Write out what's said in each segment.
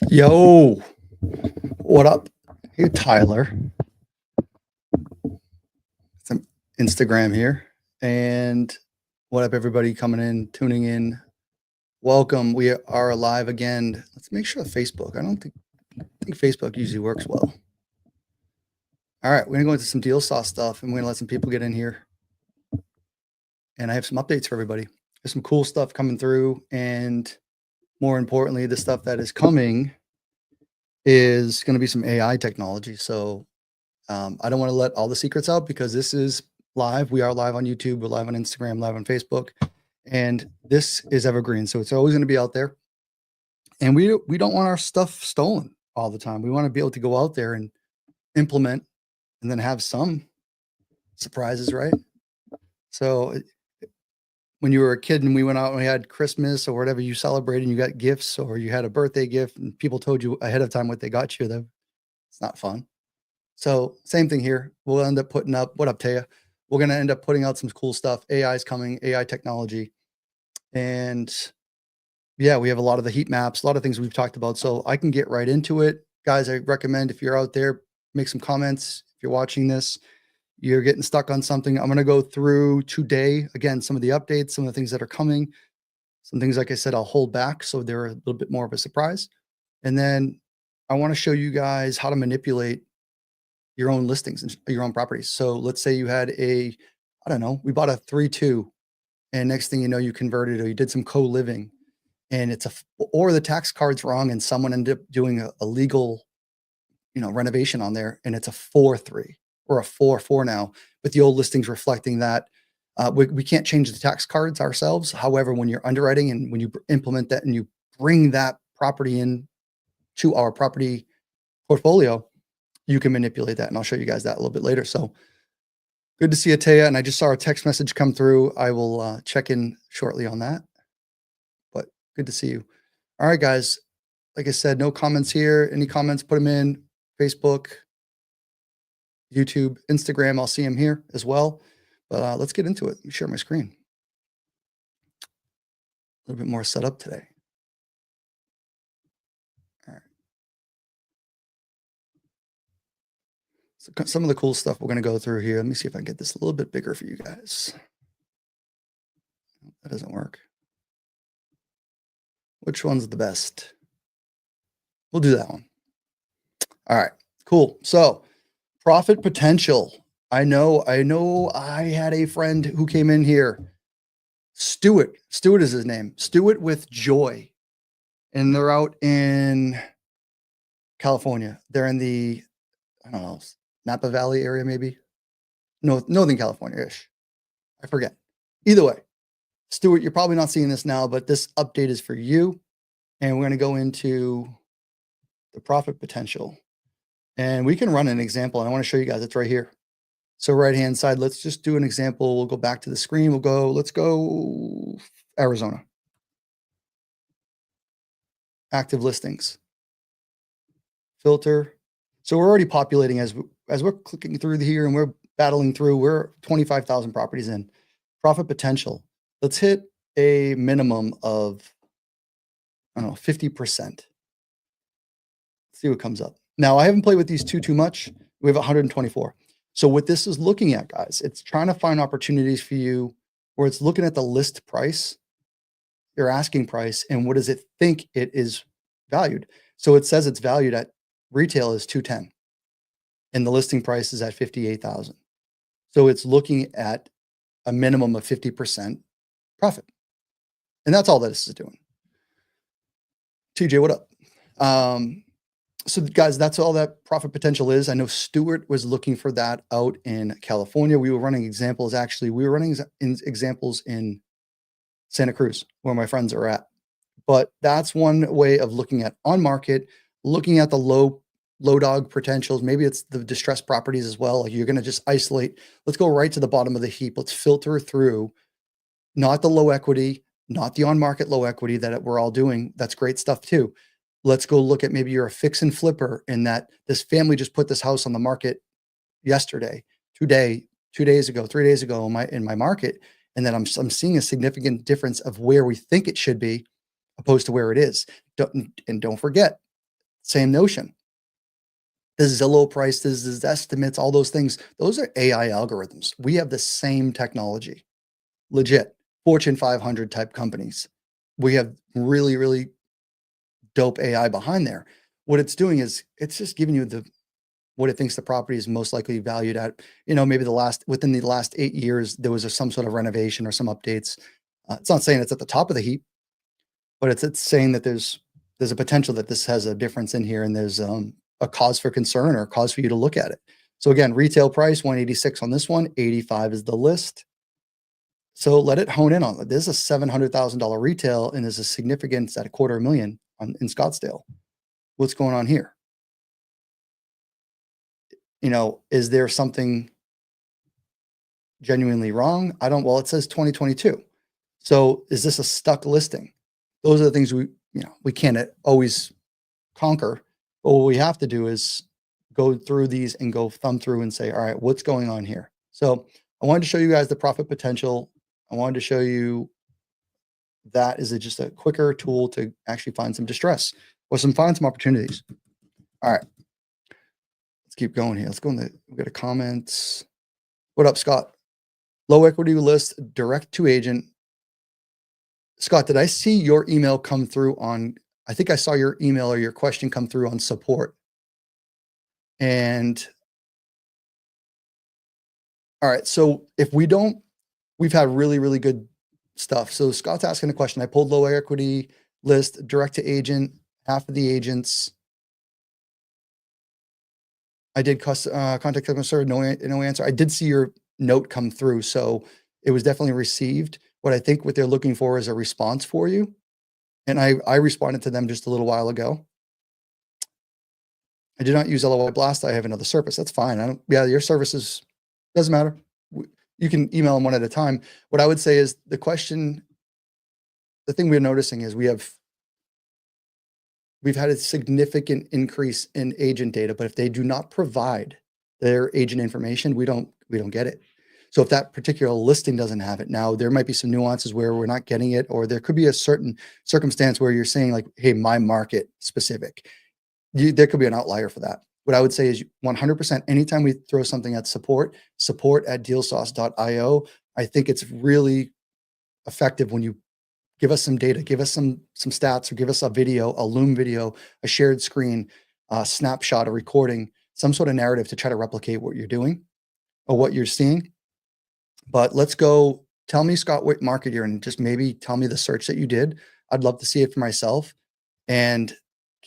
Yo, what up? Hey, Tyler. Some Instagram here. And what up, everybody coming in, tuning in? Welcome. We are live again. Let's make sure Facebook. I think Facebook usually works well. All right, we're gonna go into some deal saw stuff and we're gonna let some people get in here. And I have some updates for everybody. There's some cool stuff coming through, and more importantly, the stuff that is coming is going to be some AI technology. So I don't want to let all the secrets out because this is live. We are live on YouTube. We're live on Instagram, live on Facebook, and this is evergreen. So it's always going to be out there. And we don't want our stuff stolen all the time. We want to be able to go out there and implement, and then have some surprises, right? So when you were a kid and we went out and we had Christmas or whatever you celebrated, and you got gifts, or you had a birthday gift, and people told you ahead of time what they got you, that it's not fun. So same thing here. We'll end up putting up, what up, Taya? We're going to end up putting out some cool stuff. AI is coming, AI technology. And yeah, we have a lot of the heat maps, a lot of things we've talked about. So I can get right into it. Guys, I recommend if you're out there, make some comments. If you're watching this, you're getting stuck on something, I'm going to go through today, again, some of the updates, some of the things that are coming. Some things, like I said, I'll hold back so they're a little bit more of a surprise. And then I want to show you guys how to manipulate your own listings and your own properties. So let's say you had I don't know, we bought a 3-2, and next thing you know, you converted, or you did some co-living, and or the tax card's wrong and someone ended up doing a legal, renovation on there, and it's a 4-3 or a 4-4 now, but the old listing's reflecting that. We can't change the tax cards ourselves. However, when you're underwriting and when you implement that and you bring that property in to our property portfolio, you can manipulate that. And I'll show you guys that a little bit later. So good to see you, Taya. And I just saw a text message come through. I will check in shortly on that. But good to see you. All right, guys. Like I said, no comments here. Any comments, put them in Facebook, YouTube, Instagram. I'll see them here as well. But let's get into it. Let me share my screen. A little bit more set up today. All right. So some of the cool stuff we're going to go through here. Let me see if I can get this a little bit bigger for you guys. That doesn't work. Which one's the best? We'll do that one. All right, cool. So profit potential. I know I had a friend who came in here. Stewart is his name. Stewart with Joy. And they're out in California. They're in the, I don't know, Napa Valley area, maybe. No, Northern California-ish. I forget. Either way, Stewart, you're probably not seeing this now, but this update is for you. And we're going to go into the profit potential. And we can run an example. And I want to show you guys, it's right here. So right-hand side, let's just do an example. We'll go back to the screen. Let's go Arizona. Active listings. Filter. So we're already populating as we're clicking through here and we're battling through. We're 25,000 properties in. Profit potential. Let's hit a minimum of, I don't know, 50%. See what comes up. Now, I haven't played with these too much. We have 124. So what this is looking at, guys, it's trying to find opportunities for you where it's looking at the list price, your asking price, and what does it think it is valued. So it says it's valued at retail is 210 and the listing price is at 58,000. So it's looking at a minimum of 50% profit. And that's all that this is doing. TJ, what up? So guys, that's all that profit potential is. I know Stewart was looking for that out in California. We were running examples. Actually, we were running examples in Santa Cruz, where my friends are at. But that's one way of looking at on market, looking at the low dog potentials. Maybe it's the distressed properties as well. Like you're going to just isolate. Let's go right to the bottom of the heap. Let's filter through, not the low equity, not the on market low equity that we're all doing. That's great stuff too. Let's go look at maybe you're a fix and flipper in that this family just put this house on the market yesterday, 2 days ago, 3 days ago in my market. And then I'm seeing a significant difference of where we think it should be opposed to where it is. Don't forget, Same notion. The Zillow prices, the estimates, all those things, those are AI algorithms. We have the same technology, legit, Fortune 500 type companies. We have really, really dope AI behind there. What it's doing is it's just giving you the what it thinks the property is most likely valued at. Maybe within the last 8 years, there was some sort of renovation or some updates. It's not saying it's at the top of the heap, but it's saying that there's a potential that this has a difference in here, and there's a cause for concern or a cause for you to look at it. So again, retail price 186 on this one, 85 is the list. So let it hone in on it. There's a $700,000 retail, and there's a significance at $250,000 in Scottsdale. What's going on here? Is there something genuinely wrong? Well, it says 2022. So is this a stuck listing? Those are the things we can't always conquer. But what we have to do is go through these and go thumb through and say, all right, what's going on here? So I wanted to show you guys the profit potential. I wanted to show you that is just a quicker tool to actually find some distress or find some opportunities. All right. Let's keep going here. Let's go we got a comments. What up, Scott? Low equity list, direct to agent. Scott, did I see your email come through I think I saw your email or your question come through on support. And all right, so we've had really, really good stuff. So Scott's asking a question. I pulled low equity list, direct to agent, half of the agents. I did contact customer service, no answer. I did see your note come through, so it was definitely received. What I think what they're looking for is a response for you. And I responded to them just a little while ago. I do not use LOI Blaster. I have another service. That's fine. Your services doesn't matter. You can email them one at a time. What I would say is the thing we're noticing is we've had a significant increase in agent data, but if they do not provide their agent information, we don't get it. So if that particular listing doesn't have it, now there might be some nuances where we're not getting it, or there could be a certain circumstance where you're saying like, hey, my market specific. There could be an outlier for that. What I would say is 100%, anytime we throw something at support at dealsauce.io, I think it's really effective when you give us some data, give us some stats, or give us a video, a Loom video, a shared screen, a snapshot, a recording, some sort of narrative to try to replicate what you're doing or what you're seeing. But let's go. Tell me, Scott, what market you're in. Just maybe tell me the search that you did. I'd love to see it for myself. And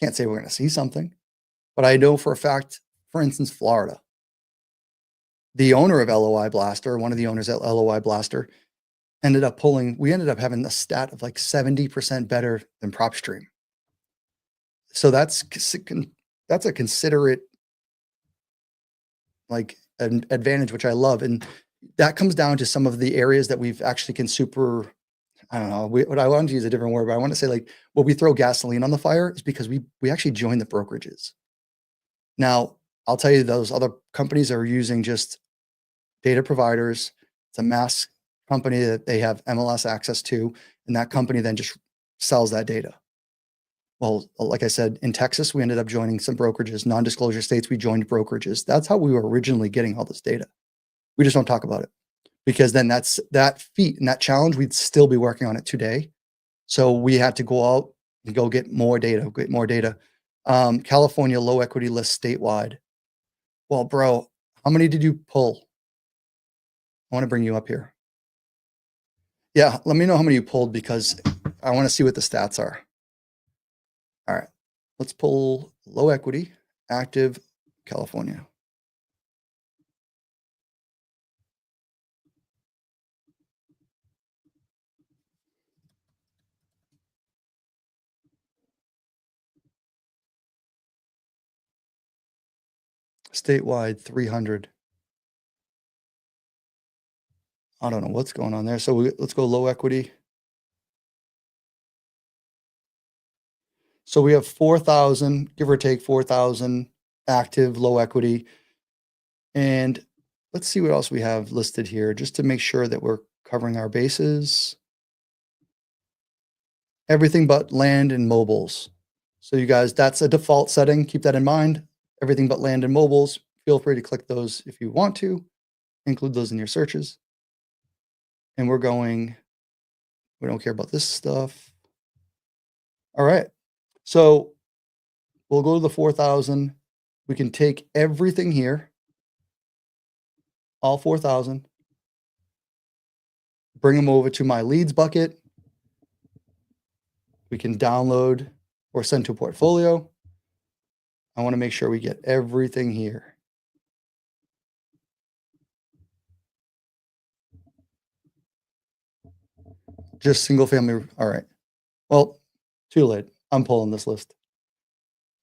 can't say we're going to see something, but I know for a fact, for instance, Florida, the owner of LOI Blaster, one of the owners at LOI Blaster, we ended up having a stat of like 70% better than PropStream. So that's a considerate like an advantage, which I love. And that comes down to some of the areas that we've actually I don't know. What I want to use a different word, but I want to say like what we throw gasoline on the fire is because we actually join the brokerages. Now, I'll tell you, those other companies are using just data providers. It's a mass company that they have MLS access to, and that company then just sells that data. Well, like I said, in Texas, we ended up joining some brokerages, non-disclosure states, we joined brokerages. That's how we were originally getting all this data. We just don't talk about it. Because then that feat and that challenge, we'd still be working on it today. So we had to go out and go get more data, California low equity list statewide. Well, bro, how many did you pull? I want to bring you up here. Yeah, let me know how many you pulled because I want to see what the stats are. All right, let's pull low equity, active, California. Statewide 300. I don't know what's going on there. So let's go low equity. So we have 4,000, give or take 4,000 active low equity. And let's see what else we have listed here just to make sure that we're covering our bases. Everything but land and mobiles. So you guys, that's a default setting. Keep that in mind. Everything but land and mobiles. Feel free to click those if you want to. Include those in your searches. And we don't care about this stuff. All right. So we'll go to the 4,000. We can take everything here, all 4,000, bring them over to my leads bucket. We can download or send to a portfolio. I want to make sure we get everything here. Just single family. All right. Well, too late. I'm pulling this list.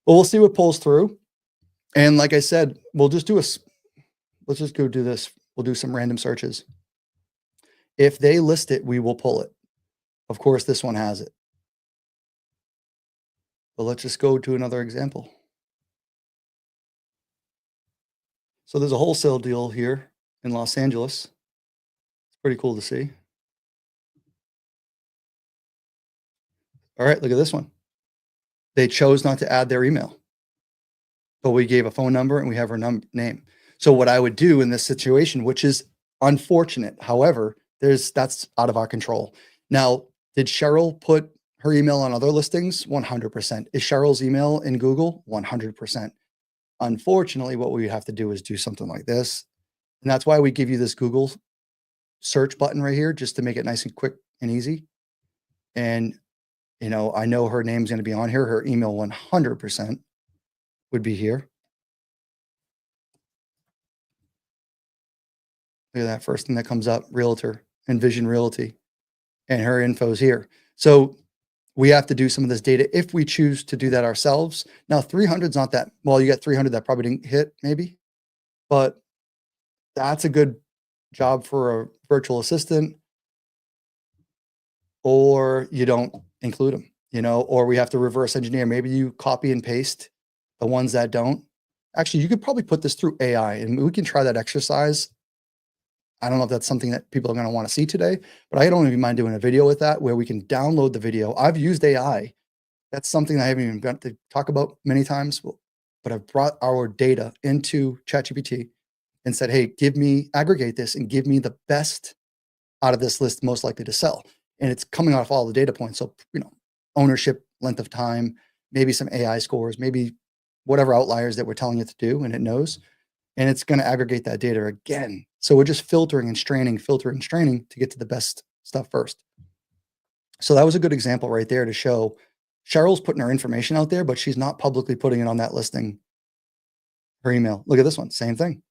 Well, we'll see what pulls through. And like I said, let's just go do this. We'll do some random searches. If they list it, we will pull it. Of course, this one has it. But let's just go to another example. So there's a wholesale deal here in Los Angeles. It's pretty cool to see. All right, look at this one. They chose not to add their email, but we gave a phone number and we have her name. So what I would do in this situation, which is unfortunate, however, that's out of our control. Now, did Cheryl put her email on other listings? 100%. Is Cheryl's email in Google? 100%. Unfortunately, what we have to do is do something like this. And that's why we give you this Google search button right here, just to make it nice and quick and easy. And, I know her name's going to be on here. Her email 100% would be here. Look at that first thing that comes up, realtor, Envision Realty, and her info's here. So we have to do some of this data if we choose to do that ourselves. Now, 300's not that, well, you got 300 that probably didn't hit maybe, but that's a good job for a virtual assistant, or you don't include them, or we have to reverse engineer. Maybe you copy and paste the ones that don't. Actually, you could probably put this through AI and we can try that exercise. I don't know if that's something that people are going to want to see today, but I don't even mind doing a video with that where we can download the video. I've used AI. That's something I haven't even got to talk about many times, but I've brought our data into ChatGPT and said, hey, aggregate this and give me the best out of this list most likely to sell. And it's coming off all the data points. So, ownership, length of time, maybe some AI scores, maybe whatever outliers that we're telling it to do, and it knows. And it's going to aggregate that data again. So we're just filtering and straining to get to the best stuff first. So that was a good example right there to show Cheryl's putting her information out there, but she's not publicly putting it on that listing, her email. Look at this one, same thing.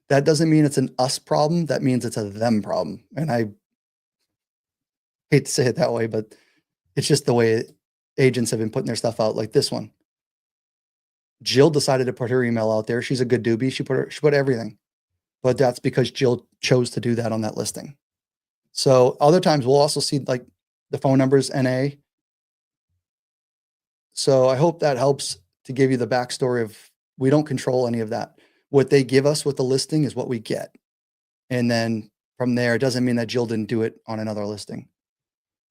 That doesn't mean it's an us problem. That means it's a them problem. And I hate to say it that way, but it's just the way agents have been putting their stuff out, like this one. Jill decided to put her email out there. She's a good doobie. She put everything, but that's because Jill chose to do that on that listing. So other times we'll also see like the phone numbers, NA. So I hope that helps to give you the backstory of, we don't control any of that. What they give us with the listing is what we get. And then from there, it doesn't mean that Jill didn't do it on another listing.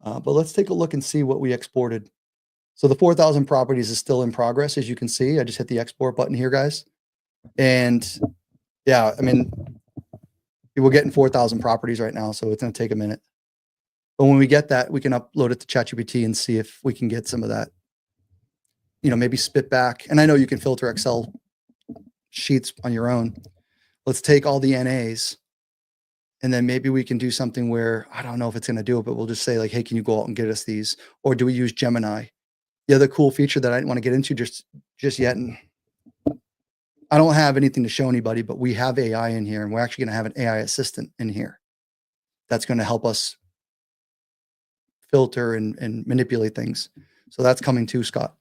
But let's take a look and see what we exported. So the 4,000 properties is still in progress. As you can see, I just hit the export button here, guys. And yeah, I mean, we're getting 4,000 properties right now, so it's going to take a minute. But when we get that, we can upload it to ChatGPT and see if we can get some of that, maybe spit back. And I know you can filter Excel sheets on your own. Let's take all the NAs, and then maybe we can do something where, I don't know if it's going to do it, but we'll just say like, hey, can you go out and get us these? Or do we use Gemini? The other cool feature that I didn't want to get into just yet, and I don't have anything to show anybody, but we have AI in here, and we're actually going to have an AI assistant in here that's going to help us filter and manipulate things. So that's coming too, Scott.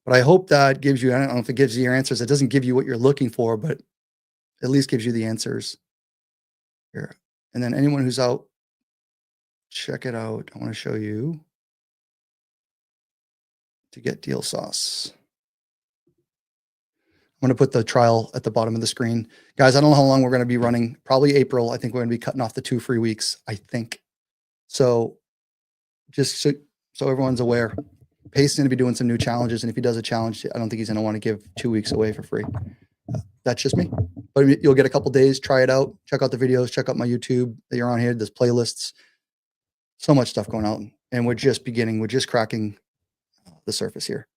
But I hope that gives you, I don't know if it gives you your answers. It doesn't give you what you're looking for, but at least gives you the answers here. And then anyone who's out, check it out. I want to show you to get deal sauce. I'm going to put the trial at the bottom of the screen. Guys, I don't know how long we're going to be running. Probably April. I think we're going to be cutting off the 2 free weeks, I think. So just so so everyone's aware. Pace's going to be doing some new challenges, and if he does a challenge, I don't think he's going to want to give 2 weeks away for free. That's just me. But you'll get a couple days, try it out, check out the videos, check out my YouTube that you're on here. There's playlists, so much stuff going on, and we're just beginning. We're just cracking the surface here.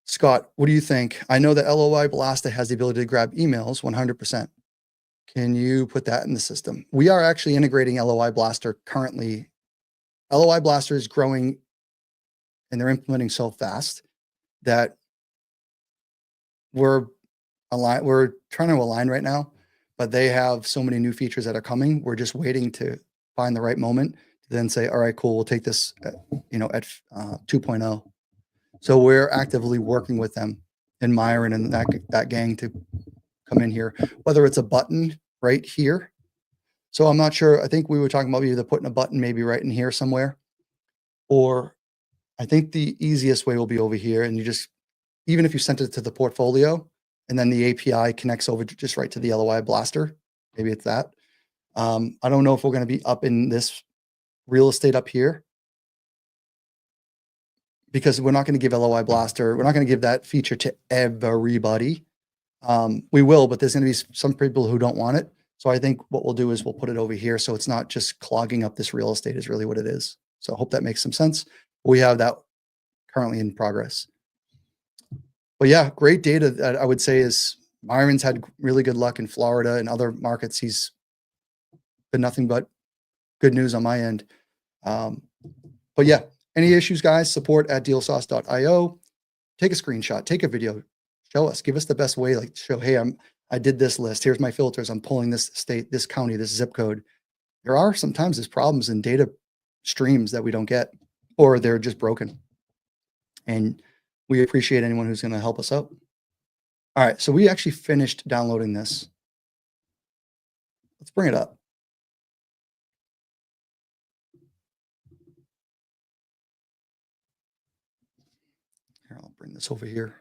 Scott, what do you think? I know that LOI Blaster has the ability to grab emails 100%. Can you put that in the system? We are actually integrating LOI Blaster currently. LOI Blaster is growing, and they're implementing so fast that we're trying to align right now, but they have so many new features that are coming. We're just waiting to find the right moment to then say, all right, cool, we'll take this, at 2.0. So we're actively working with them and Myron and that gang to come in here, whether it's a button right here. So I'm not sure. I think we were talking about either putting a button maybe right in here somewhere, or I think the easiest way will be over here. And you just, even if you sent it to the portfolio and then the API connects over just right to the LOI Blaster, maybe it's that. I don't know if we're going to be up in this real estate up here, because we're not going to give LOI Blaster. We're not going to give that feature to everybody. We will, but there's going to be some people who don't want it. So I think what we'll do is we'll put it over here. So it's not just clogging up this real estate is really what it is. So I hope that makes some sense. We have that currently in progress. But yeah, great data that I would say is Myron's had really good luck in Florida and other markets. He's been nothing but good news on my end. But yeah, any issues, guys, support@dealsauce.io. Take a screenshot, take a video, show us, give us the best way, like show, hey, I did this list. Here's my filters. I'm pulling this state, this county, this zip code. There are sometimes there's problems in data streams that we don't get, or they're just broken. And we appreciate anyone who's going to help us out. All right, so we actually finished downloading this. Let's bring it up. Here, I'll bring this over here.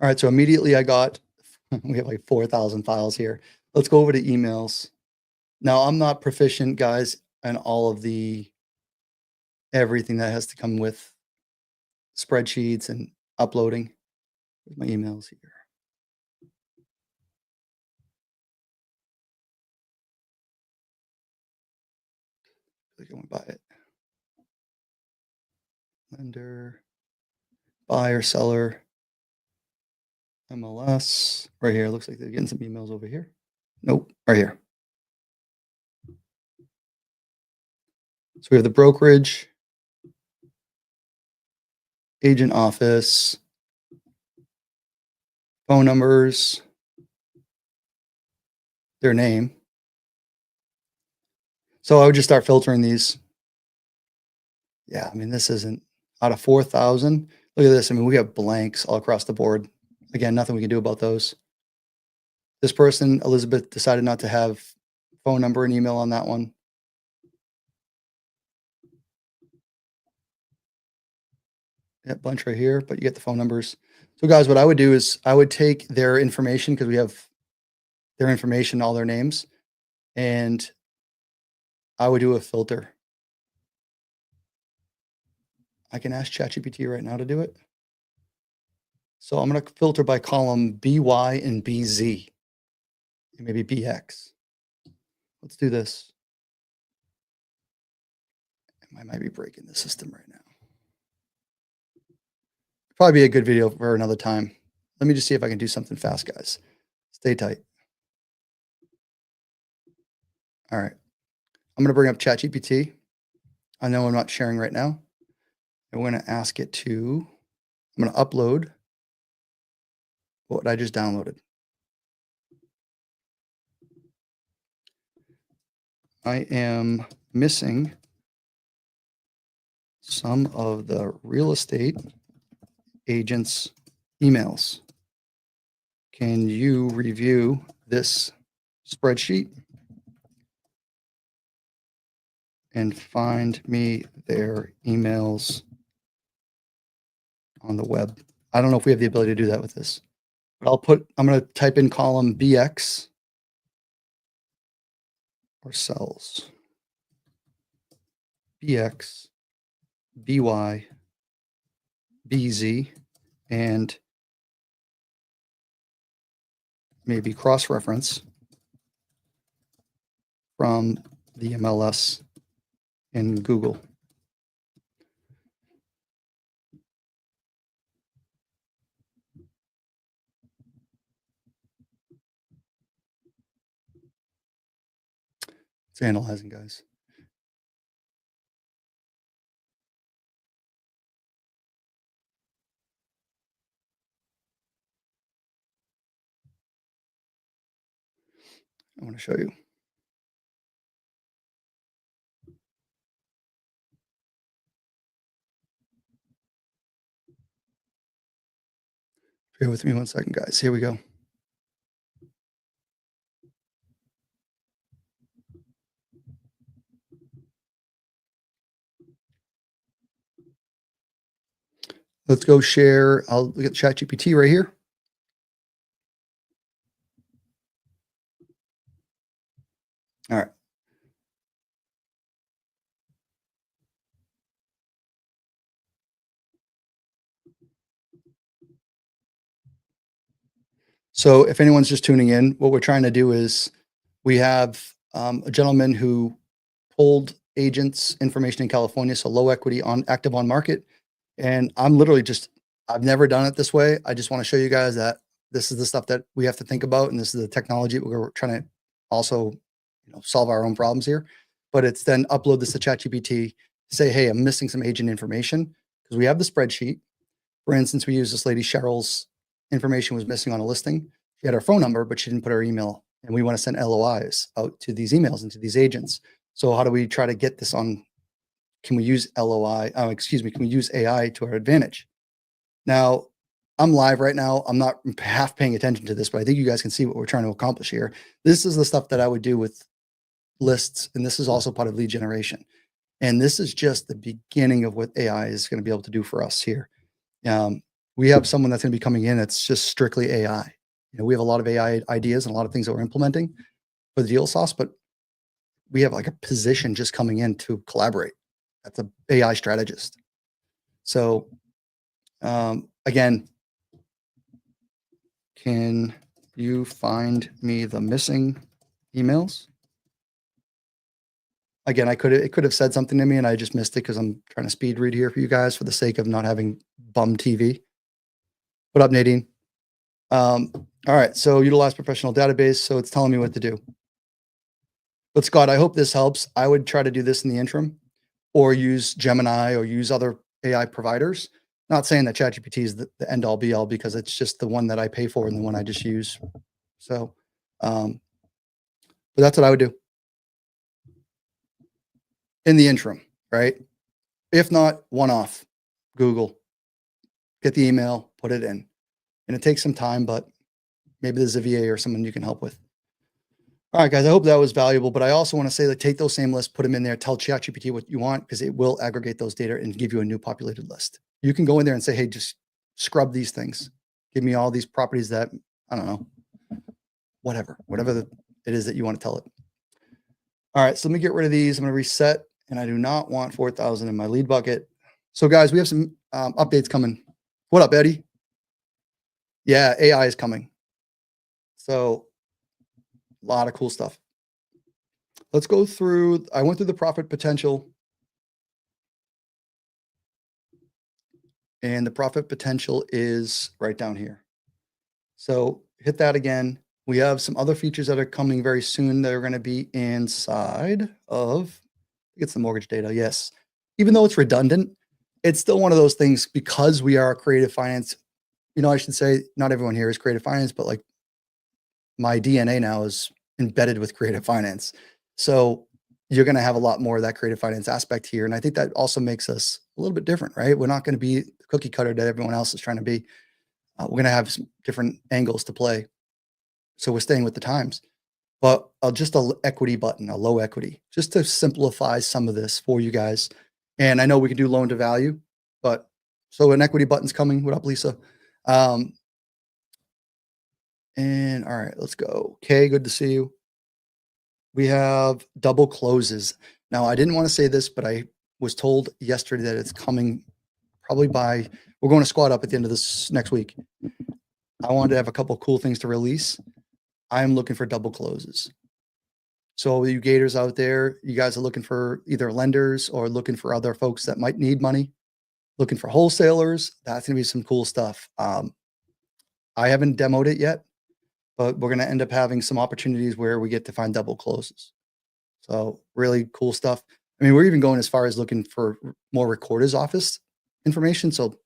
All right, so immediately I got, we have like 4,000 files here. Let's go over to emails. Now, I'm not proficient, guys, in all of everything that has to come with spreadsheets and uploading. Here's my emails here. I think I went by it. Lender, buyer, seller, MLS, right here. Looks like they're getting some emails over here. Nope, right here. So we have the brokerage, agent office, phone numbers, their name. So I would just start filtering these. Yeah, I mean, this isn't out of 4,000. Look at this. I mean, we have blanks all across the board. Again, nothing we can do about those. This person, Elizabeth, decided not to have phone number and email on that one. Yeah, bunch right here, but you get the phone numbers. So guys, what I would do is I would take their information, because we have their information, all their names, and I would do a filter. I can ask ChatGPT right now to do it. So I'm going to filter by column BY and BZ, and maybe BX. Let's do this. I might be breaking the system right now. Probably be a good video for another time. Let me just see if I can do something fast, guys. Stay tight. All right. I'm going to bring up ChatGPT. I know I'm not sharing right now. I'm going to ask it to, I'm going to upload what I just downloaded. I am missing some of the real estate agents' emails. Can you review this spreadsheet and find me their emails on the web. I don't know if we have the ability to do that with this, but I'm going to type in column BX or cells. BX, BY, BZ, and maybe cross-reference from the MLS in Google. It's analyzing, guys. I want to show you. Bear with me 1 second, guys. Here we go. Let's go share. I'll look at ChatGPT right here. All right. So if anyone's just tuning in, what we're trying to do is we have a gentleman who pulled agents information in California, so low equity on active on market. And I'm literally just, I've never done it this way. I just want to show you guys that this is the stuff that we have to think about. And this is the technology we're trying to also, solve our own problems here. But it's then upload this to ChatGPT, say, hey, I'm missing some agent information because we have the spreadsheet. For instance, we use this lady Cheryl's information was missing on a listing. She had her phone number, but she didn't put her email. And we want to send LOIs out to these emails and to these agents. So how do we try to get this on? Can we use LOI? Can we use AI to our advantage? Now, I'm live right now. I'm not half paying attention to this, but I think you guys can see what we're trying to accomplish here. This is the stuff that I would do with lists, and this is also part of lead generation. And this is just the beginning of what AI is going to be able to do for us here. We have someone that's going to be coming in that's just strictly AI. We have a lot of AI ideas and a lot of things that we're implementing for the deal sauce, but we have like a position just coming in to collaborate. That's an AI strategist. So again, can you find me the missing emails? Again, it could have said something to me and I just missed it because I'm trying to speed read here for you guys for the sake of not having bum TV. What up, Nadine? All right, so utilize professional database. So it's telling me what to do. But Scott, I hope this helps. I would try to do this in the interim or use Gemini or use other AI providers. Not saying that ChatGPT is the end all be all because it's just the one that I pay for and the one I just use. So, but that's what I would do in the interim, right? If not, one-off, Google, get the email, put it in. And it takes some time, but maybe there's a VA or someone you can help with. All right, guys, I hope that was valuable, but I also want to say that take those same lists, put them in there, tell ChatGPT what you want, because it will aggregate those data and give you a new populated list. You can go in there and say, hey, just scrub these things. Give me all these properties that, I don't know, whatever it is that you want to tell it. All right, so let me get rid of these. I'm going to reset, and I do not want 4,000 in my lead bucket. So guys, we have some updates coming. What up, Eddie? Yeah, AI is coming. So a lot of cool stuff. Let's go through. I went through the profit potential. And the profit potential is right down here. So hit that again. We have some other features that are coming very soon that are going to be inside of, I think it's the mortgage data. Yes. Even though it's redundant, it's still one of those things because we are creative finance. I should say not everyone here is creative finance, but like my DNA now is embedded with creative finance. So you're going to have a lot more of that creative finance aspect here. And I think that also makes us a little bit different, right? We're not going to be the cookie cutter that everyone else is trying to be. We're going to have some different angles to play. So we're staying with the times, but just a equity button, a low equity, just to simplify some of this for you guys. And I know we can do loan to value, but So an equity button's coming. What up, Lisa? Um, and all right, let's go. Kay, good to see you. We have double closes. Now, I didn't want to say this, but I was told yesterday that it's coming probably by, we're going to squad up at the end of this next week. I wanted to have a couple cool things to release. I'm looking for double closes. So you gators out there, you guys are looking for either lenders or looking for other folks that might need money, looking for wholesalers. That's going to be some cool stuff. I haven't demoed it yet, but we're going to end up having some opportunities where we get to find double closes. So really cool stuff. I mean, we're even going as far as looking for more recorder's office information. So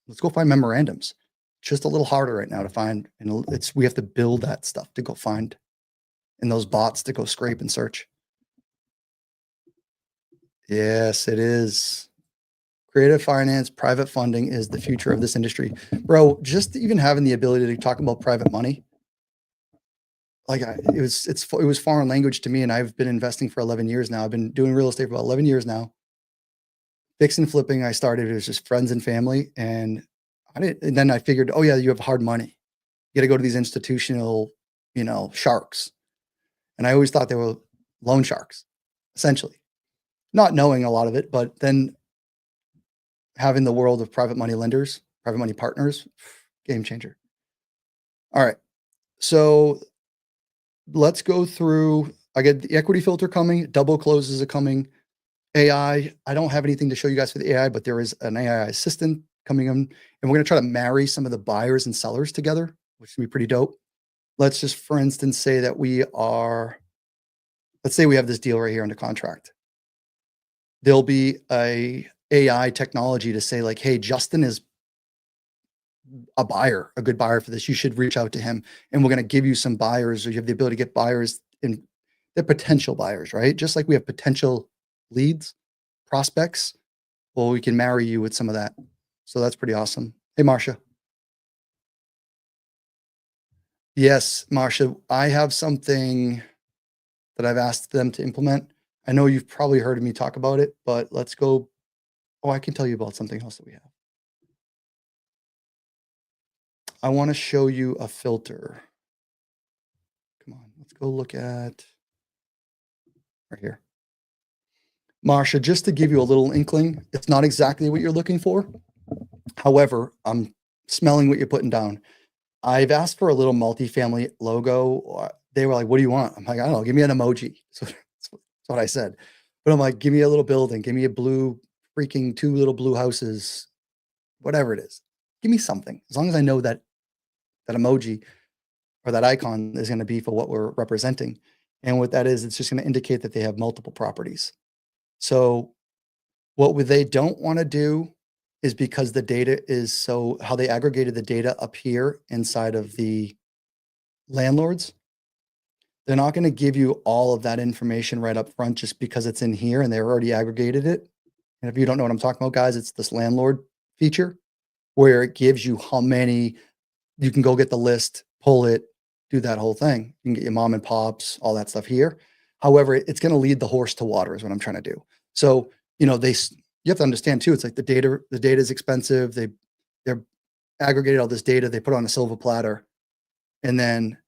let's go find memorandums. Just a little harder right now to find. And we have to build that stuff to go find, and those bots to go scrape and search. Yes, it is. Creative finance, private funding is the future of this industry. Bro, just even having the ability to talk about private money, like it was foreign language to me, and I've been investing for 11 years now. I've been doing real estate for about 11 years now. Fix and flipping, I started, it was just friends and family, and then I figured, oh yeah, you have hard money. You got to go to these institutional, sharks. And I always thought they were loan sharks, essentially. Not knowing a lot of it, but then having the world of private money lenders, private money partners, game changer. All right. So let's go through. I get the equity filter coming, double closes are coming. AI, I don't have anything to show you guys for the AI, but there is an AI assistant coming in, and we're going to try to marry some of the buyers and sellers together, which is going to be pretty dope. Let's just, for instance, say that let's say we have this deal right here under contract. There'll be a AI technology to say like, hey, Justin is a good buyer for this. You should reach out to him, and we're going to give you some buyers, or you have the ability to get buyers in. They're potential buyers, right? Just like we have potential leads, prospects. Well, we can marry you with some of that. So that's pretty awesome. Hey, Marcia. Yes, Marcia, I have something that I've asked them to implement. I know you've probably heard me talk about it, but let's go. Oh, I can tell you about something else that we have. I want to show you a filter. Come on, let's go look at right here. Marcia, just to give you a little inkling, it's not exactly what you're looking for. However, I'm smelling what you're putting down. I've asked for a little multifamily logo. They were like, what do you want? I'm like, I don't know, give me an emoji. So that's what I said. But I'm like, give me a little building, give me a blue, freaking 2 little blue houses, whatever it is. Give me something. As long as I know that emoji or that icon is going to be for what we're representing. And what that is, it's just going to indicate that they have multiple properties. So what they don't want to do is, because the data is how they aggregated the data up here inside of the landlords, they're not going to give you all of that information right up front just because it's in here and they already aggregated it. And if you don't know what I'm talking about, guys, it's this landlord feature where it gives you how many. You can go get the list, pull it, do that whole thing. You can get your mom and pops, all that stuff here. However, it's going to lead the horse to water is what I'm trying to do. So, you have to understand too, it's like the data is expensive. They're aggregated all this data, they put it on a silver platter. And then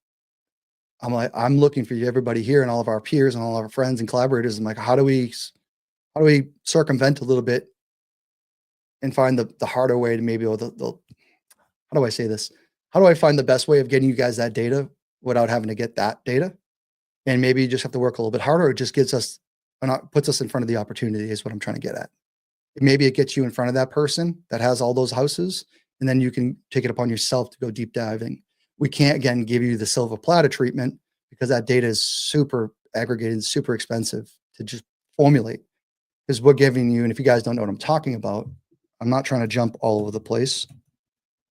I'm like, I'm looking for everybody here and all of our peers and all of our friends and collaborators. I'm like, how do we circumvent a little bit and find the harder way to maybe, how do I say this? How do I find the best way of getting you guys that data without having to get that data? And maybe you just have to work a little bit harder. It just puts us in front of the opportunity is what I'm trying to get at. Maybe it gets you in front of that person that has all those houses, and then you can take it upon yourself to go deep diving. We can't, again, give you the silver platter treatment because that data is super aggregated, super expensive to just formulate. Because we're giving you, and if you guys don't know what I'm talking about, I'm not trying to jump all over the place,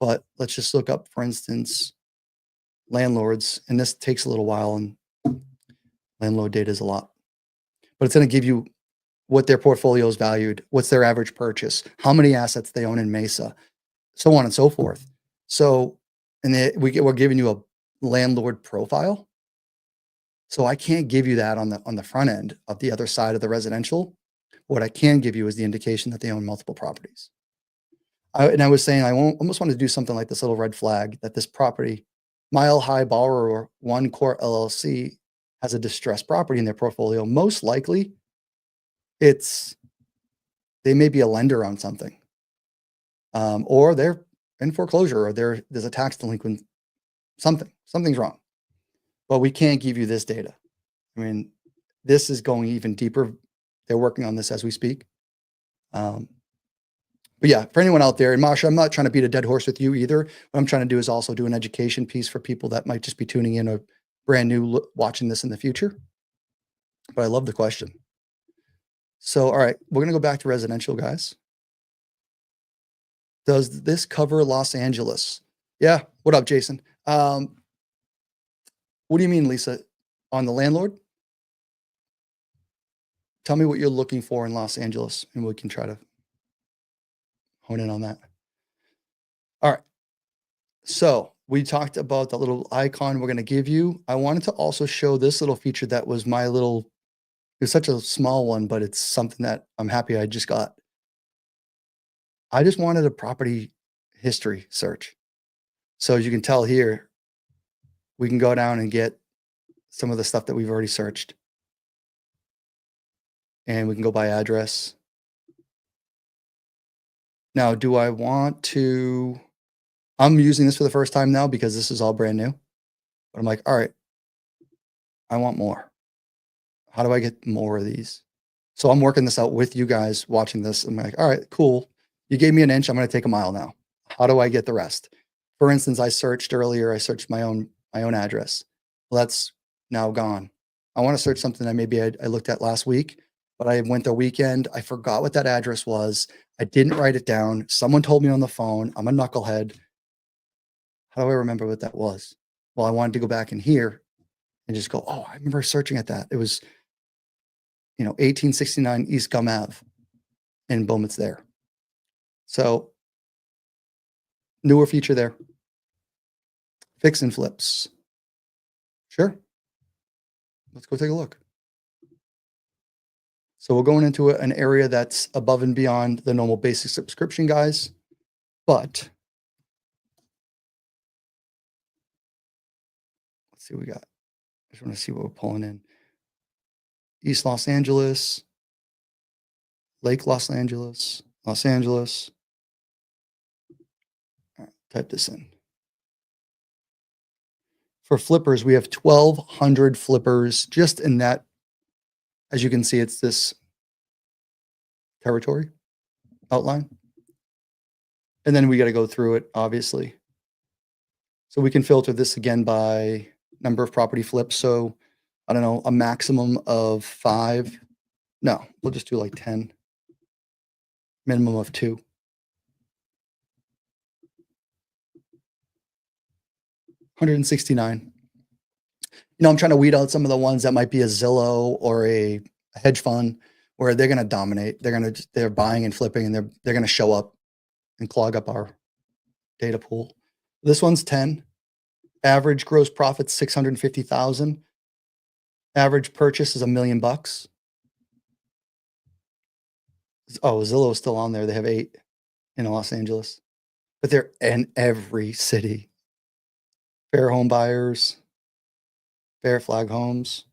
but let's just look up, for instance, landlords, and this takes a little while, and landlord data is a lot, but it's going to give you what their portfolio is valued, what's their average purchase, how many assets they own in Mesa, so on and so forth. So, and we're giving you a landlord profile. So I can't give you that on the front end of the other side of the residential. What I can give you is the indication that they own multiple properties. I was saying almost want to do something like this little red flag that this property, Mile High Borrower One Court LLC, has a distressed property in their portfolio. Most likely, it's they may be a lender on something, or they're in foreclosure, or there's a tax delinquent. Something's wrong, but we can't give you this data. I mean, this is going even deeper. They're working on this as we speak. But yeah, for anyone out there, and Masha, I'm not trying to beat a dead horse with you either. What I'm trying to do is also do an education piece for people that might just be tuning in or brand new watching this in the future. But I love the question. So, all right, we're going to go back to residential, guys. Does this cover Los Angeles? Yeah. What up, Jason? What do you mean, Lisa? On the landlord? Tell me what you're looking for in Los Angeles, and we can try to hone in on that. All right. So we talked about the little icon we're going to give you. I wanted to also show this little feature that was it was such a small one, but it's something that I'm happy I just got. I just wanted a property history search. So as you can tell here, we can go down and get some of the stuff that we've already searched. And we can go by address. Now, do I want to... I'm using this for the first time now because this is all brand new. But I'm like, all right, I want more. How do I get more of these? So I'm working this out with you guys watching this. I'm like, all right, cool. You gave me an inch. I'm going to take a mile now. How do I get the rest? For instance, I searched my own address. Well, that's now gone. I want to search something that maybe I looked at last week, but I went the weekend. I forgot what that address was. I didn't write it down. Someone told me on the phone. I'm a knucklehead. How do I remember what that was? Well, I wanted to go back in here and just go, oh, I remember searching at that. It was, 1869 East Gum Ave, and boom, it's there. So newer feature there. Fix and flips. Sure. Let's go take a look. So we're going into an area that's above and beyond the normal basic subscription, guys. But let's see what we got. I just want to see what we're pulling in. East Los Angeles, Lake Los Angeles, Los Angeles. All right, type this in. For flippers, we have 1,200 flippers just in that. As you can see, it's this territory outline. And then we got to go through it, obviously. So we can filter this again by number of property flips. So I don't know, a maximum of 5. No, we'll just do like 10. Minimum of 2. 169. I'm trying to weed out some of the ones that might be a Zillow or a hedge fund where they're going to dominate. They're buying and flipping, and they're going to show up and clog up our data pool. This one's 10. Average gross profit 650,000. Average purchase is $1 million. Oh, Zillow is still on there. They have 8 in Los Angeles, but they're in every city. Fair Home Buyers, Fair Flag Homes.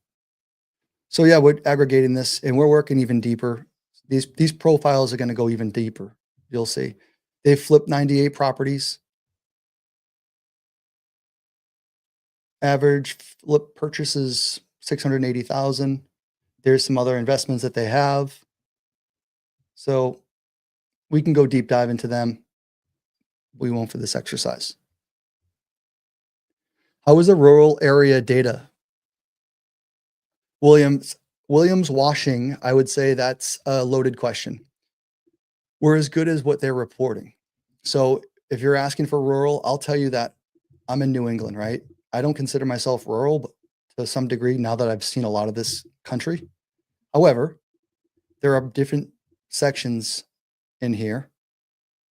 So yeah, we're aggregating this, and we're working even deeper. These profiles are going to go even deeper. You'll see. They've flipped 98 properties. Average flip purchases 680,000. There's some other investments that they have. So we can go deep dive into them. We won't for this exercise. How is the rural area data? Williams washing, I would say that's a loaded question. We're as good as what they're reporting. So if you're asking for rural, I'll tell you that I'm in New England, right? I don't consider myself rural, but to some degree, now that I've seen a lot of this country. However, there are different sections in here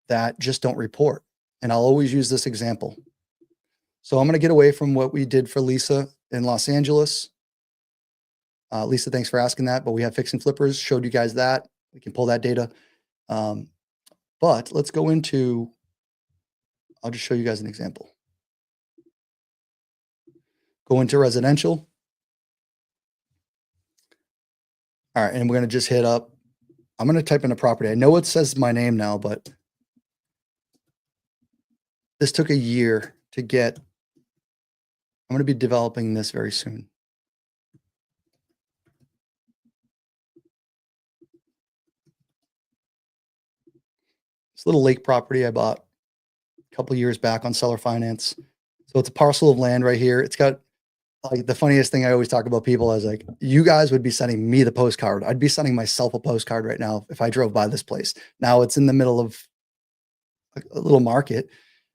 that just don't report. And I'll always use this example. So I'm going to get away from what we did for Lisa in Los Angeles. Lisa, thanks for asking that, but we have fix and flippers, showed you guys that. We can pull that data. But let's go into, I'll just show you guys an example. Go into residential. All right, and we're going to just hit up. I'm going to type in a property. I know it says my name now, but this took a year to get. I'm going to be developing this very soon. This little lake property I bought a couple years back on seller finance. So it's a parcel of land right here. It's got, like, the funniest thing I always talk about people is, like, you guys would be sending me the postcard. I'd be sending myself a postcard right now if I drove by this place. Now it's in the middle of a little market,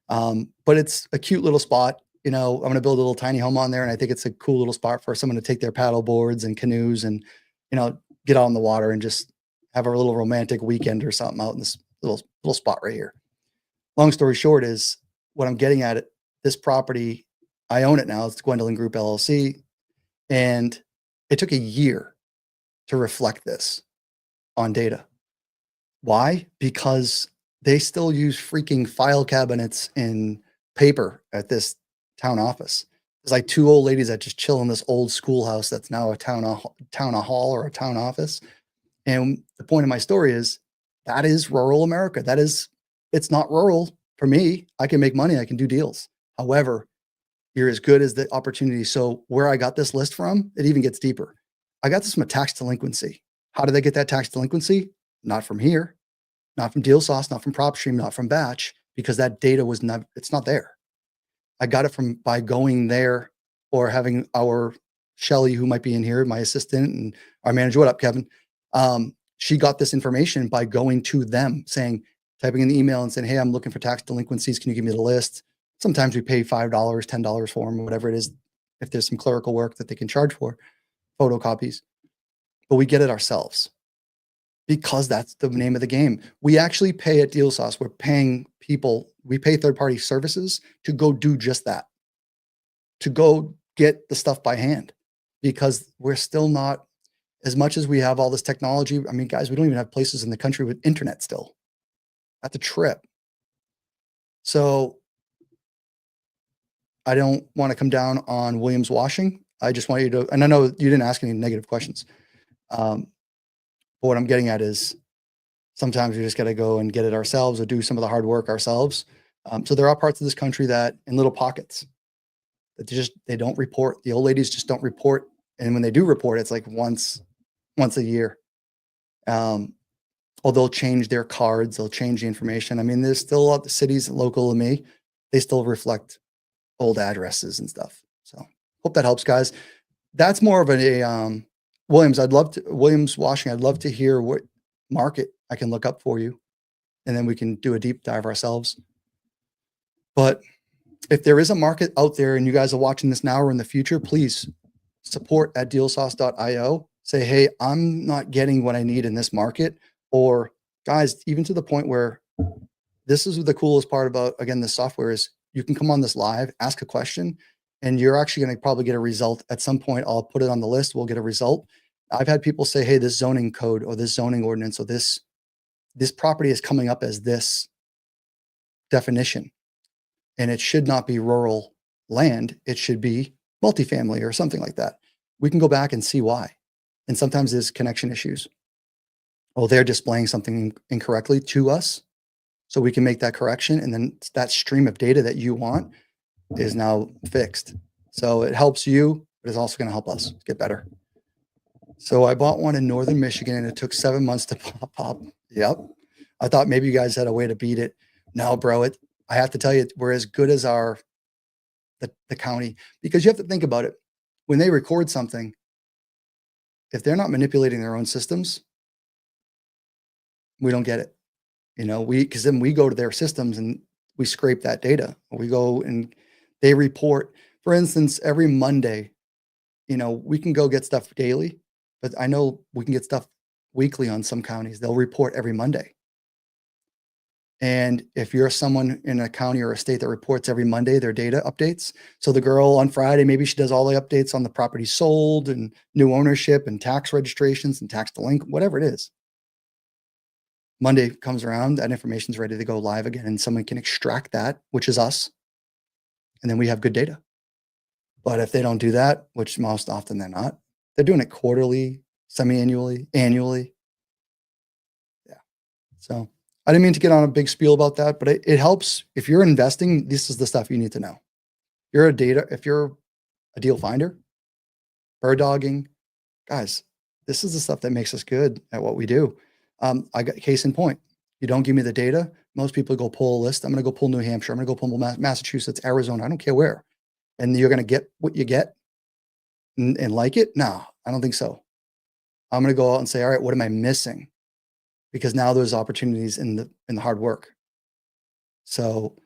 but it's a cute little spot. I'm going to build a little tiny home on there, and I think it's a cool little spot for someone to take their paddle boards and canoes and, get out on the water and just have a little romantic weekend or something out in this little spot right here. Long story short is, what I'm getting at, this property, I own it now. It's Gwendolyn Group LLC, and it took a year to reflect this on data. Why? Because they still use freaking file cabinets in paper at this town office. There's like two old ladies that just chill in this old schoolhouse that's now a town hall or a town office. And the point of my story is, that is rural America. It's not rural for me. I can make money. I can do deals. However, you're as good as the opportunity. So where I got this list from, it even gets deeper. I got this from a tax delinquency. How did they get that tax delinquency? Not from here, not from DealSauce, not from PropStream, not from Batch, because that data it's not there. I got it by going there, or having our Shelly, who might be in here, my assistant and our manager. What up, Kevin? She got this information by going to them, typing in the email and saying, hey, I'm looking for tax delinquencies. Can you give me the list? Sometimes we pay $5, $10 for them, whatever it is, if there's some clerical work that they can charge for, photocopies. But we get it ourselves, because that's the name of the game. We actually pay at DealSauce. We're paying people. We pay third-party services to go do just that, to go get the stuff by hand, because we're still not, as much as we have all this technology. I mean, guys, we don't even have places in the country with internet still. That's a trip. So I don't want to come down on Williams washing. I just want you to, and I know you didn't ask any negative questions. But what I'm getting at is, sometimes we just got to go and get it ourselves, or do some of the hard work ourselves. So there are parts of this country that, in little pockets, that they don't report. The old ladies just don't report. And when they do report, it's like once a year. Or they'll change their cards. They'll change the information. I mean, there's still the cities local to me. They still reflect old addresses and stuff. So hope that helps, guys. That's more of a Williams. Williams washing. I'd love to hear what market I can look up for you, and then we can do a deep dive ourselves. But if there is a market out there and you guys are watching this now or in the future, please support at dealsauce.io. Say, hey, I'm not getting what I need in this market. Or, guys, even to the point where, this is the coolest part about, again, this software is, you can come on this live, ask a question, and you're actually going to probably get a result at some point. I'll put it on the list. We'll get a result. I've had people say, hey, this zoning code or this zoning ordinance or this property is coming up as this definition, and it should not be rural land. It should be multifamily or something like that. We can go back and see why. And sometimes there's connection issues. Oh, they're displaying something incorrectly to us, so we can make that correction. And then that stream of data that you want is now fixed. So it helps you, but it's also going to help us get better. So I bought one in Northern Michigan, and it took 7 months to pop up. Yep. I thought maybe you guys had a way to beat it. No, bro, I have to tell you, we're as good as the county, because you have to think about it. When they record something, if they're not manipulating their own systems, we don't get it. Because then we go to their systems and we scrape that data. We go and they report, for instance, every Monday, we can go get stuff daily, but I know we can get stuff weekly on some counties. They'll report every Monday. And if you're someone in a county or a state that reports every Monday their data updates, so the girl on Friday, maybe she does all the updates on the property sold and new ownership and tax registrations and tax delinquent, whatever it is. Monday comes around, that information's ready to go live again, and someone can extract that, which is us, and then we have good data. But if they don't do that, which most often they're not, they're doing it quarterly, semi-annually, annually. Yeah. So I didn't mean to get on a big spiel about that, but it helps. If you're investing, this is the stuff you need to know. If you're a deal finder, bird dogging, guys, this is the stuff that makes us good at what we do. I got case in point. You don't give me the data. Most people go pull a list. I'm going to go pull New Hampshire. I'm going to go pull Massachusetts, Arizona. I don't care where. And you're going to get what you get and like it? No, I don't think so. I'm going to go out and say, all right, what am I missing? Because now there's opportunities in the hard work. So,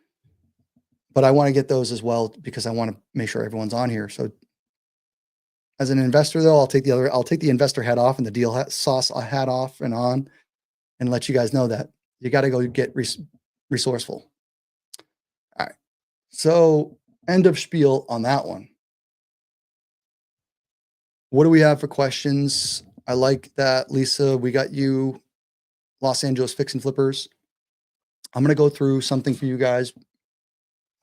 but I want to get those as well because I want to make sure everyone's on here. So as an investor though, I'll take the investor hat off and the deal sauce hat off and on and let you guys know that you got to go get resourceful. All right. So end of spiel on that one. What do we have for questions? I like that, Lisa. We got you, Los Angeles Fix and Flippers. I'm going to go through something for you guys.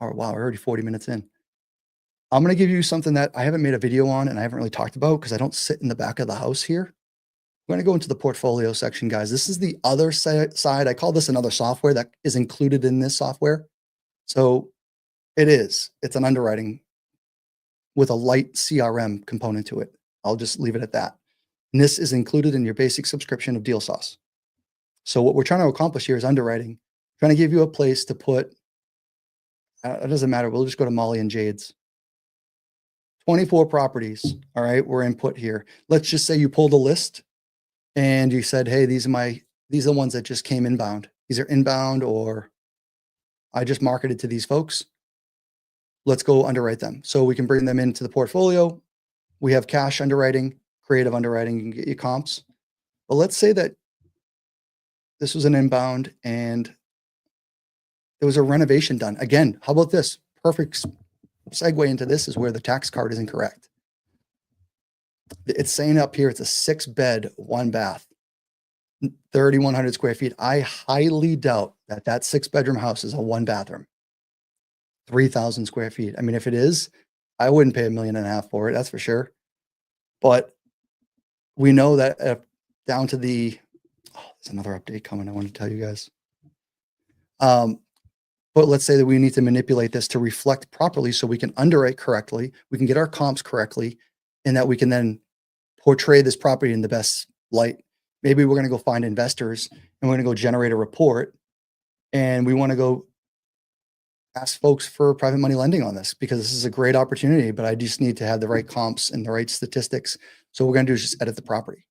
Oh, wow, we're already 40 minutes in. I'm going to give you something that I haven't made a video on and I haven't really talked about because I don't sit in the back of the house here. We're going to go into the portfolio section, guys. This is the other side. I call this another software that is included in this software. So it's an underwriting with a light CRM component to it. I'll just leave it at that. And this is included in your basic subscription of Deal Sauce. So what we're trying to accomplish here is underwriting, trying to give you a place to put, it doesn't matter. We'll just go to Molly and Jade's. 24 properties. All right. We're input here. Let's just say you pulled a list and you said, hey, these are the ones that just came inbound. These are inbound, or I just marketed to these folks. Let's go underwrite them. So we can bring them into the portfolio. We have cash underwriting, creative underwriting, you can get your comps. But let's say that this was an inbound and there was a renovation done. Again, how about this? Perfect segue into this is where the tax card is incorrect. It's saying up here, it's a 6-bed, 1-bath, 3,100 square feet. I highly doubt that 6-bedroom house is a 1-bathroom, 3,000 square feet. I mean, if it is, I wouldn't pay $1.5 million for it. That's for sure. But we know that down to there's another update coming. I want to tell you guys. But let's say that we need to manipulate this to reflect properly so we can underwrite correctly, we can get our comps correctly, and that we can then portray this property in the best light. Maybe we're going to go find investors and we're going to go generate a report, and we want to go ask folks for private money lending on this because this is a great opportunity, but I just need to have the right comps and the right statistics. So what we're going to do is just edit the property.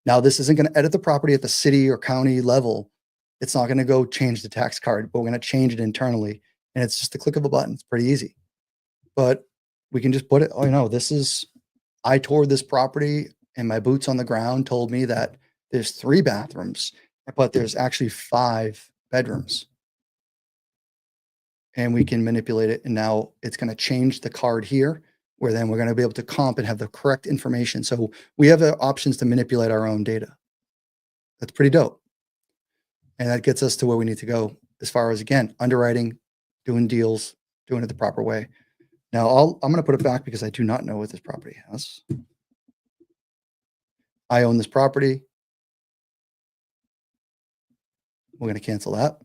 Now, this isn't going to edit the property at the city or county level. It's not going to go change the tax card, but we're going to change it internally. And it's just a click of a button. It's pretty easy. But we can just put it, I toured this property and my boots on the ground told me that there's 3 bathrooms, but there's actually 5 bedrooms. And we can manipulate it. And now it's going to change the card here, where then we're going to be able to comp and have the correct information. So we have the options to manipulate our own data. That's pretty dope. And that gets us to where we need to go as far as, again, underwriting, doing deals, doing it the proper way. Now, I'm going to put it back because I do not know what this property has. I own this property. We're going to cancel that.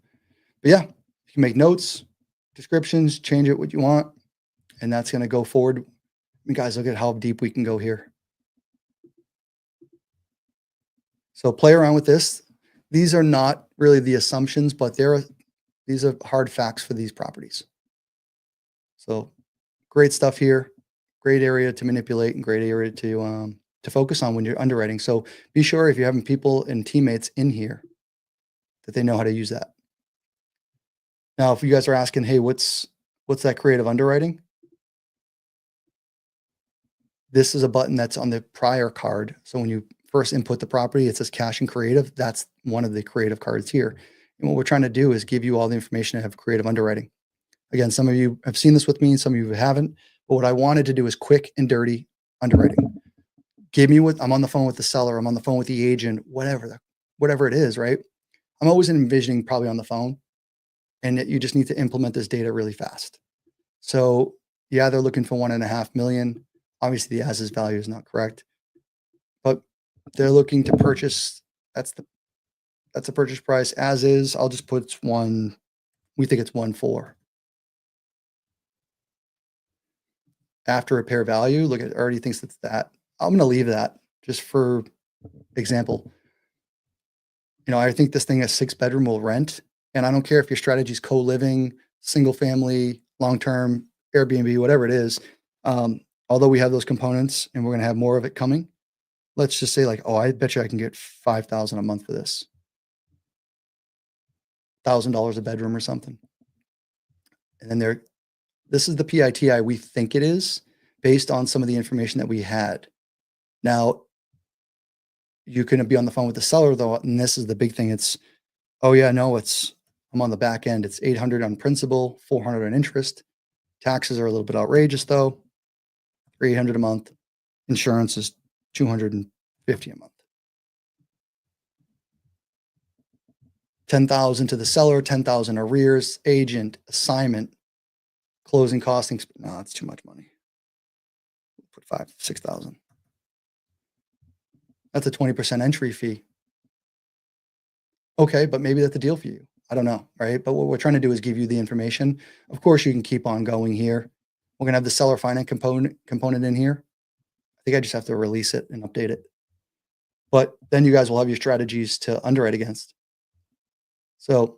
But yeah, you can make notes, descriptions, change it what you want, and that's going to go forward. And guys, look at how deep we can go here. So play around with this. These are not really the assumptions, but these are hard facts for these properties. So great stuff here. Great area to manipulate and great area to focus on when you're underwriting. So be sure if you're having people and teammates in here that they know how to use that. Now, if you guys are asking, hey, what's that creative underwriting? This is a button that's on the prior card. So when you first input the property, it says cash and creative. That's one of the creative cards here. And what we're trying to do is give you all the information to have creative underwriting. Again, some of you have seen this with me and some of you haven't, but what I wanted to do is quick and dirty underwriting. Give me I'm on the phone with the seller, I'm on the phone with the agent, whatever it is, right? I'm always envisioning probably on the phone, and that you just need to implement this data really fast. So yeah, they're looking for 1.5 million. Obviously, the as is value is not correct, but they're looking to purchase. That's the purchase price as is. I'll just put one. We think it's 1.4. After repair value, look at already thinks it's that. I'm going to leave that just for example. I think this thing a 6-bedroom will rent, and I don't care if your strategy is co-living, single family, long-term, Airbnb, whatever it is. Although we have those components and we're going to have more of it coming, let's just say like, oh, I bet you I can get 5,000 a month for this. $1,000 a bedroom or something. And then this is the PITI we think it is based on some of the information that we had. Now, you can be on the phone with the seller though, and this is the big thing. It's, oh yeah, no, I'm on the back end. It's 800 on principal, 400 on interest. Taxes are a little bit outrageous though. 300 a month. Insurance is 250 a month. 10,000 to the seller, 10,000 arrears, agent, assignment, closing costing. No, it's too much money. Put 6,000. That's a 20% entry fee. Okay, but maybe that's the deal for you. I don't know, right? But what we're trying to do is give you the information. Of course, you can keep on going here. We're gonna have the seller finance component in here. I think I just have to release it and update it. But then you guys will have your strategies to underwrite against. So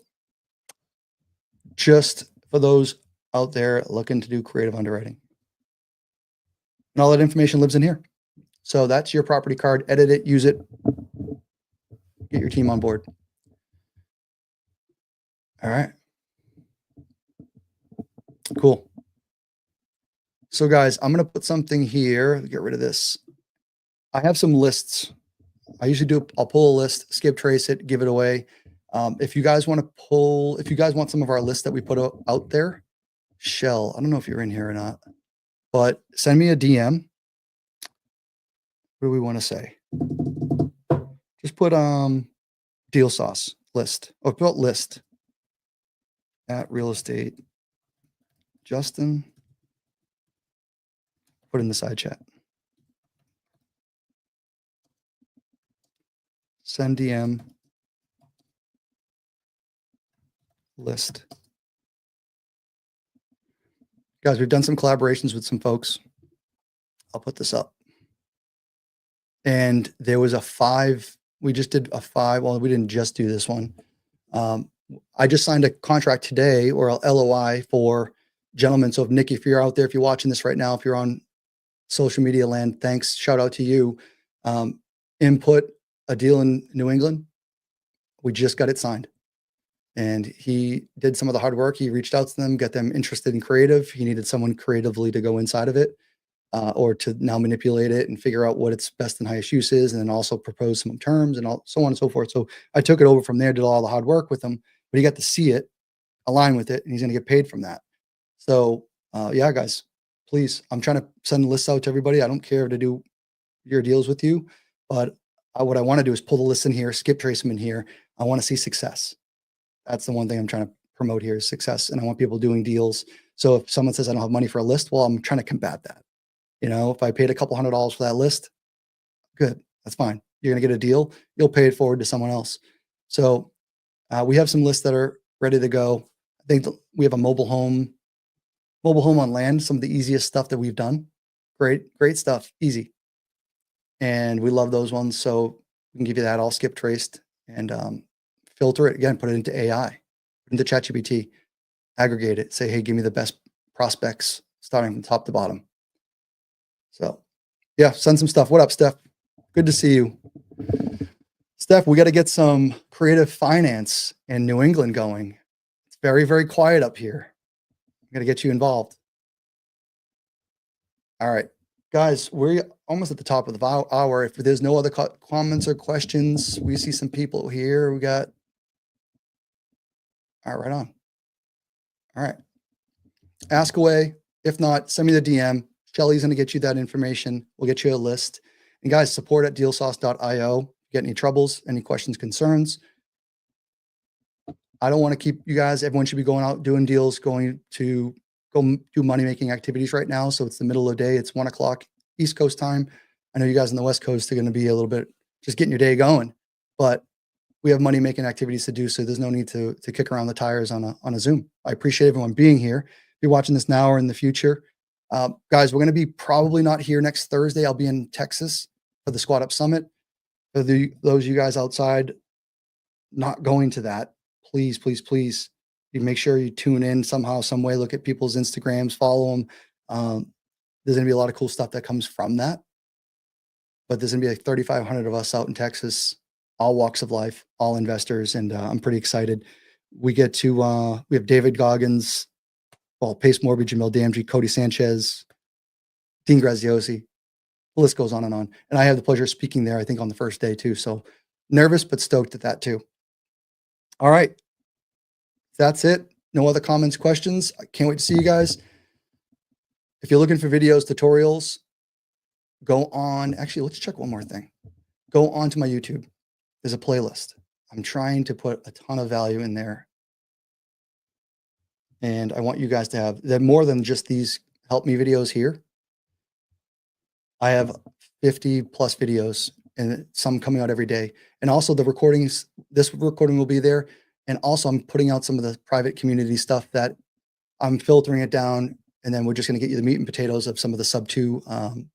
just for those out there looking to do creative underwriting. And all that information lives in here. So that's your property card. Edit it, use it, get your team on board. All right. Cool. So guys, I'm going to put something here, get rid of this. I have some lists. I usually I'll pull a list, skip trace it, give it away. If you guys want some of our lists that we put out there, Shell, I don't know if you're in here or not, but send me a DM. What do we want to say? Just put deal sauce list or put list at real estate. Justin, put in the side chat. Send DM list. Guys, we've done some collaborations with some folks. I'll put this up. And there was we just did a 5. Well, we didn't just do this one. I just signed a contract today or a LOI for gentlemen. So if Nick, if you're out there, if you're watching this right now, if you're on social media land, thanks. Shout out to you. Input a deal in New England. We just got it signed. And he did some of the hard work. He reached out to them, got them interested in creative. He needed someone creatively to go inside of it or to now manipulate it and figure out what its best and highest use is, and then also propose some terms and so on and so forth. So I took it over from there, did all the hard work with him, but he got to see it, align with it, and he's going to get paid from that. So yeah, guys, please, I'm trying to send lists out to everybody. I don't care to do your deals with you, but what I want to do is pull the list in here, skip trace them in here. I want to see success. That's the one thing I'm trying to promote here is success. And I want people doing deals. So if someone says I don't have money for a list, well, I'm trying to combat that. If I paid a couple $100 for that list, good, that's fine. You're going to get a deal. You'll pay it forward to someone else. So we have some lists that are ready to go. I think we have a mobile home on land, some of the easiest stuff that we've done. Great stuff, easy. And we love those ones. So we can give you that all skip traced and filter it again, put it into AI, into ChatGPT, aggregate it, say, hey, give me the best prospects starting from top to bottom. So yeah, send some stuff. What up, Steph? Good to see you. Steph, we got to get some creative finance in New England going. It's very, very quiet up here. I'm going to get you involved. All right, guys, we're almost at the top of the hour. If there's no other comments or questions, we see some people here. We got, all right, right on. All right, ask away. If not, send me the DM. Shelly's going to get you that information. We'll get you a list. And guys, support at dealsauce.io. Get any troubles, any questions, concerns, I don't want to keep you guys. Everyone should be going out doing deals, going to do money making activities right now. So it's the middle of the day. It's 1 o'clock East Coast time. I know you guys on the West Coast are going to be a little bit just getting your day going, but we have money making activities to do. So there's no need to kick around the tires on a Zoom. I appreciate everyone being here. If you're watching this now or in the future, guys, we're going to be probably not here next Thursday. I'll be in Texas for the Squat Up Summit. For those of you guys outside not going to that, please, please, please, you make sure you tune in somehow, some way, look at people's Instagrams, follow them. There's going to be a lot of cool stuff that comes from that. But there's going to be like 3,500 of us out in Texas, all walks of life, all investors. And I'm pretty excited. We get to, we have David Goggins, Pace Morby, Jamil Damji, Cody Sanchez, Dean Graziosi. The list goes on. And I have the pleasure of speaking there, I think, on the first day too. So nervous, but stoked at that too. All right. That's it. No other comments, questions. I can't wait to see you guys. If you're looking for videos, tutorials, go on. Actually, let's check one more thing. Go on to my YouTube. There's a playlist. I'm trying to put a ton of value in there. And I want you guys to have that more than just these help me videos here. I have 50 plus videos and some coming out every day. And also the recordings, this recording will be there. And also I'm putting out some of the private community stuff that I'm filtering it down. And then we're just going to get you the meat and potatoes of some of the Subto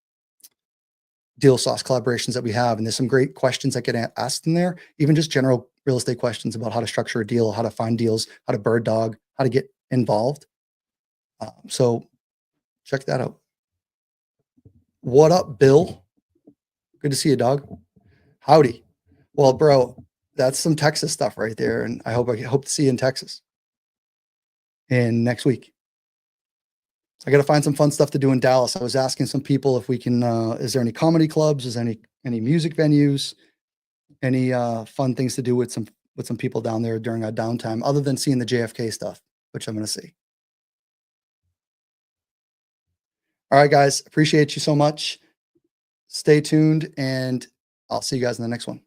deal sauce collaborations that we have. And there's some great questions that get asked in there, even just general real estate questions about how to structure a deal, how to find deals, how to bird dog, how to get involved. So check that out. What up, Bill? Good to see you, dog. Howdy. Well, bro, that's some Texas stuff right there. And I hope to see you in Texas and next week. So I got to find some fun stuff to do in Dallas. I was asking some people if we can, is there any comedy clubs? Is there any music venues, any fun things to do with some people down there during our downtime, other than seeing the JFK stuff, which I'm going to see. All right, guys, appreciate you so much. Stay tuned and I'll see you guys in the next one.